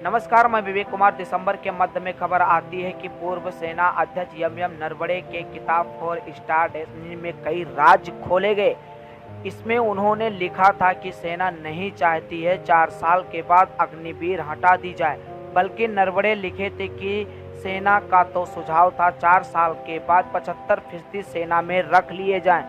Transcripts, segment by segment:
नमस्कार, मैं विवेक कुमार। दिसंबर के मध्य में खबर आती है कि पूर्व सेना अध्यक्ष एम नरवणे के किताब फॉर स्टार डेस्टिनी में कई राज खोले गए। इसमें उन्होंने लिखा था कि सेना नहीं चाहती है 4 साल के बाद अग्निवीर हटा दी जाए, बल्कि नरवणे लिखे थे कि सेना का तो सुझाव था 4 साल के बाद 75% सेना में रख लिए जाएं,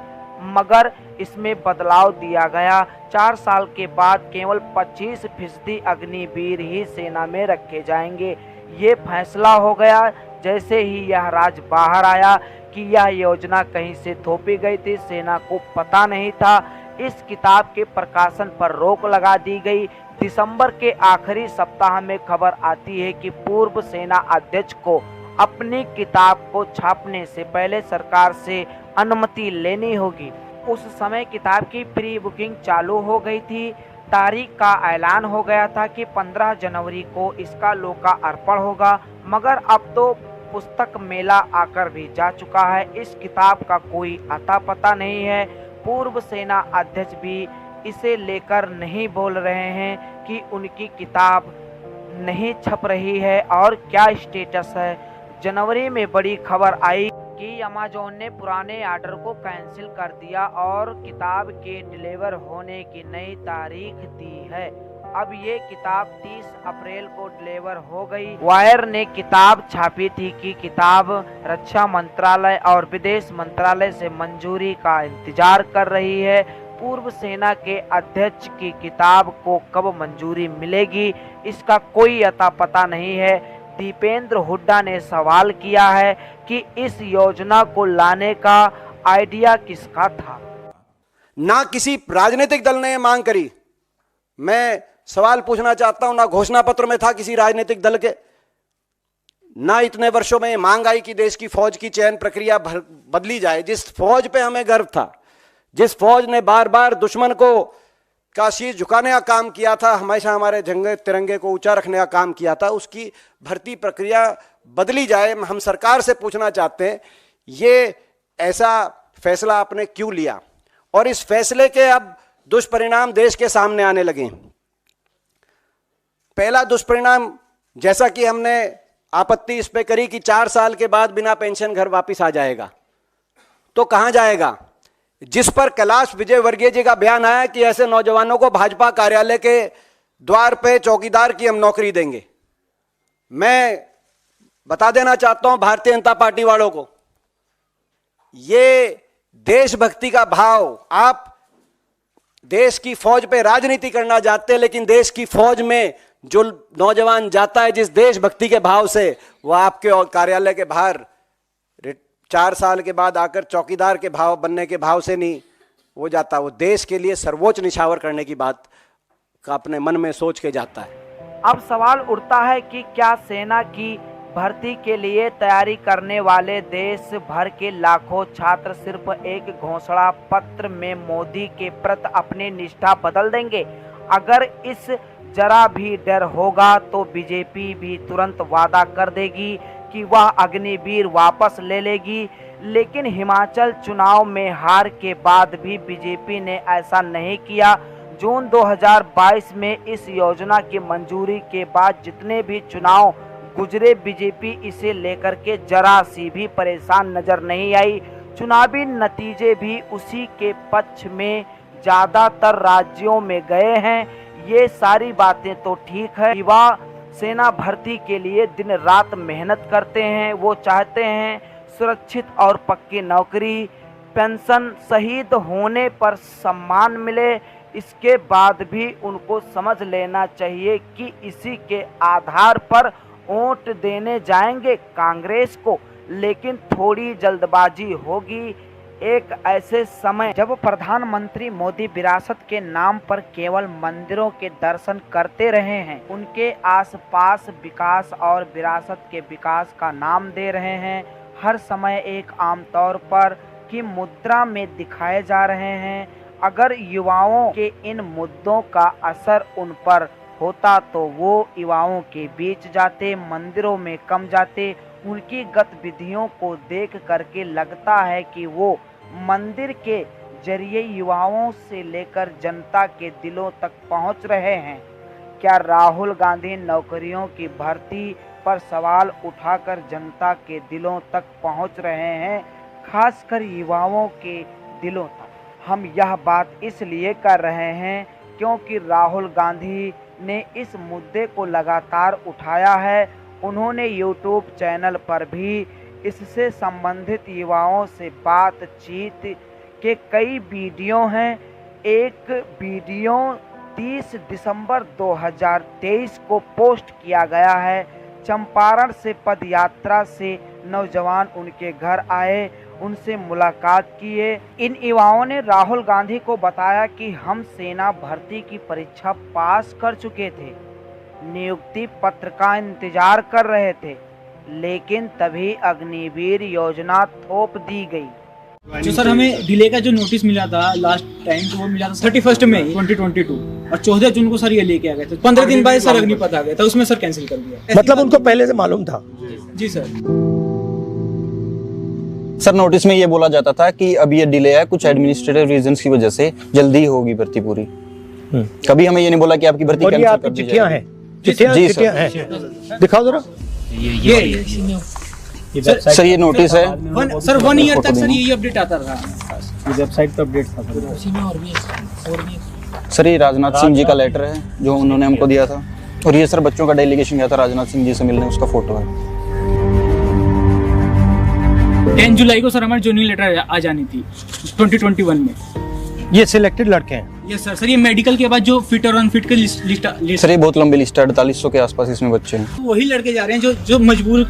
मगर इसमें बदलाव दिया गया। 4 साल के बाद केवल 25% अग्निवीर ही सेना में रखे जाएंगे। ये फैसला हो गया जैसे ही यह राज बाहर आया कि यह योजना कहीं से थोपी गई थी, सेना को पता नहीं था। इस किताब के प्रकाशन पर रोक लगा दी गई। दिसंबर के आखिरी सप्ताह में खबर आती है कि पूर्व सेना अध्यक्ष को अपनी किताब को छापने से पहले सरकार से अनुमति लेनी होगी। उस समय किताब की प्री बुकिंग चालू हो गई थी। तारीख का ऐलान हो गया था कि 15 जनवरी को इसका लोकार्पण होगा, मगर अब तो पुस्तक मेला आकर भी जा चुका है। इस किताब का कोई अता पता नहीं है। पूर्व सेना अध्यक्ष भी इसे लेकर नहीं बोल रहे हैं कि उनकी किताब नहीं छप रही है और क्या स्टेटस है। जनवरी में बड़ी खबर आई कि अमेज़न ने पुराने ऑर्डर को कैंसिल कर दिया और किताब के डिलीवर होने की नई तारीख दी है। अब ये किताब 30 अप्रैल को डिलीवर हो गई। वायर ने किताब छापी थी कि किताब रक्षा मंत्रालय और विदेश मंत्रालय से मंजूरी का इंतजार कर रही है। पूर्व सेना के अध्यक्ष की किताब को कब मंजूरी मिलेगी, इसका कोई अता पता नहीं है। दीपेंद्र हुड्डा ने सवाल किया है कि इस योजना को लाने का आइडिया किसका था। ना किसी राजनीतिक दल ने यह मांग करी। मैं सवाल पूछना चाहता हूं, ना घोषणा पत्र में था किसी राजनीतिक दल के, ना इतने वर्षों में मांग आई कि देश की फौज की चयन प्रक्रिया बदली जाए। जिस फौज पे हमें गर्व था, जिस फौज ने बार बार दुश्मन को का शीश झुकाने का काम किया था, हमेशा हमारे झंडे तिरंगे को ऊंचा रखने का काम किया था, उसकी भर्ती प्रक्रिया बदली जाए। हम सरकार से पूछना चाहते हैं, ये ऐसा फैसला आपने क्यों लिया और इस फैसले के अब दुष्परिणाम देश के सामने आने लगे। पहला दुष्परिणाम, जैसा कि हमने आपत्ति इस पे करी कि 4 साल के बाद बिना पेंशन घर वापस आ जाएगा, तो कहां जाएगा। जिस पर कैलाश विजयवर्गीय जी का बयान आया कि ऐसे नौजवानों को भाजपा कार्यालय के द्वार पे चौकीदार की हम नौकरी देंगे। मैं बता देना चाहता हूं भारतीय जनता पार्टी वालों को, ये देशभक्ति का भाव, आप देश की फौज पे राजनीति करना चाहते हैं, लेकिन देश की फौज में जो नौजवान जाता है जिस देशभक्ति के भाव से, वह आपके कार्यालय के बाहर 4 साल के बाद आकर चौकीदार के भाव बनने के भाव से नहीं वो जाता, वो देश के लिए सर्वोच्च निछावर करने की बात का अपने मन में सोच के जाता है। अब सवाल उठता है कि क्या सेना की भर्ती के लिए तैयारी करने वाले देश भर के लाखों छात्र सिर्फ एक घोषणा पत्र में मोदी के प्रति अपनी निष्ठा बदल देंगे। अगर इस जरा भी डर होगा तो बीजेपी भी तुरंत वादा कर देगी कि वह अग्निवीर वापस ले लेगी। लेकिन हिमाचल चुनाव में हार के बाद भी बीजेपी ने ऐसा नहीं किया। जून 2022 में इस योजना की मंजूरी के बाद जितने भी चुनाव गुजरे, बीजेपी इसे लेकर के जरा सी भी परेशान नजर नहीं आई। चुनावी नतीजे भी उसी के पक्ष में ज़्यादातर राज्यों में गए हैं। ये सारी बातें तो ठीक है। युवा सेना भर्ती के लिए दिन रात मेहनत करते हैं। वो चाहते हैं सुरक्षित और पक्की नौकरी, पेंशन, शहीद होने पर सम्मान मिले। इसके बाद भी उनको समझ लेना चाहिए कि इसी के आधार पर वोट देने जाएंगे कांग्रेस को, लेकिन थोड़ी जल्दबाजी होगी। एक ऐसे समय जब प्रधानमंत्री मोदी विरासत के नाम पर केवल मंदिरों के दर्शन करते रहे हैं, उनके आसपास विकास और विरासत के विकास का नाम दे रहे हैं। हर समय एक आमतौर पर की मुद्रा में दिखाए जा रहे हैं। अगर युवाओं के इन मुद्दों का असर उन पर होता तो वो युवाओं के बीच जाते, मंदिरों में कम जाते। उनकी गतिविधियों को देख करके लगता है कि वो मंदिर के जरिए युवाओं से लेकर जनता के दिलों तक पहुंच रहे हैं। क्या राहुल गांधी नौकरियों की भर्ती पर सवाल उठाकर जनता के दिलों तक पहुंच रहे हैं, खासकर युवाओं के दिलों तक? हम यह बात इसलिए कर रहे हैं क्योंकि राहुल गांधी ने इस मुद्दे को लगातार उठाया है। उन्होंने यूट्यूब चैनल पर भी इससे संबंधित युवाओं से बातचीत के कई वीडियो हैं। एक वीडियो 30 दिसंबर 2023 को पोस्ट किया गया है। चंपारण से पदयात्रा से नौजवान उनके घर आए, उनसे मुलाकात किए। इन युवाओं ने राहुल गांधी को बताया कि हम सेना भर्ती की परीक्षा पास कर चुके थे, नियुक्ति पत्र का इंतजार कर रहे थे, लेकिन तभी अग्निवीर योजना थोप दी गई। जो सर हमें डिले का जो नोटिस मिला था लास्ट टाइम, तो वो मिला था 31 मई 2022 और 14 जून को सर ये लेके आ गए थे। 15 दिन बाद सर अग्निपथ आ गया था, उसमें सर कैंसिल कर दिया। मतलब उनको पहले से मालूम था? जी सर। सर नोटिस में ये बोला जाता था कि अब ये डिले है कुछ एडमिनिस्ट्रेटिव रीजंस की वजह से, जल्दी होगी भर्ती पूरी। कभी हमें ये नहीं बोला कि आपकी भर्ती कैंसिल कर दी चिट्ठियां हैं? चिट्ठियां हैं, दिखाओ जरा। सर ये नोटिस है सर 1 ईयर तक सर यही अपडेट आता रहा। वेबसाइट पे अपडेट था। सर ये राजनाथ सिंह जी का लेटर है जो उन्होंने हमको दिया था, और ये सर बच्चों का डेलीगेशन गया था राजनाथ सिंह जी से मिलने, उसका फोटो है। 10 जुलाई को सर हमारी ज्वाइनिंग लेटर आ जानी थी 2021 में। ये सिलेक्टेड लड़के हैं? Yes sir. सर ये मेडिकल के बाद जो फिट और अनफिट की लिस्ट सर ये बहुत लंबी लिस्ट है, 4800 के आसपास इसमें बच्चे हैं। वही लड़के जा रहे हैं जो मजबूर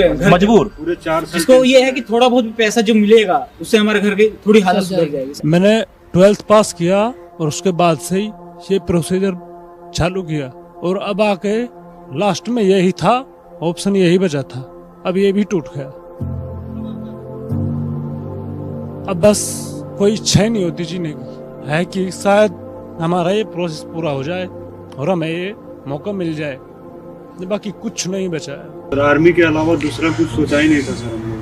है, मजबूर। जिसको ये है कि थोड़ा बहुत पैसा जो मिलेगा उससे हमारे घर की थोड़ी हालत सुधर जाएगी। मैंने 12th पास किया और उसके बाद से ही ये प्रोसीजर चालू किया, और अब आके लास्ट में यही था, ऑप्शन यही बचा था, अब ये भी टूट गया। अब बस कोई इच्छा ही नहीं होती जीने की, है कि शायद हमारा ये प्रोसेस पूरा हो जाए और हमें ये मौका मिल जाए, बाकी कुछ नहीं बचा है। सर आर्मी के अलावा दूसरा कुछ सोचा ही नहीं था सर हमने।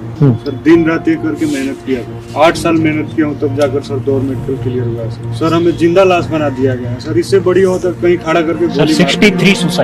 सर दिन रात एक करके मेहनत किया था, 8 साल मेहनत किया हूँ तब जाकर सर 2 मेडिकल क्लियर हुआ। सर हमें जिंदा लाश बना दिया गया है सर, इससे बड़ी हो तो कहीं खड़ा करके 63 सुसाइड।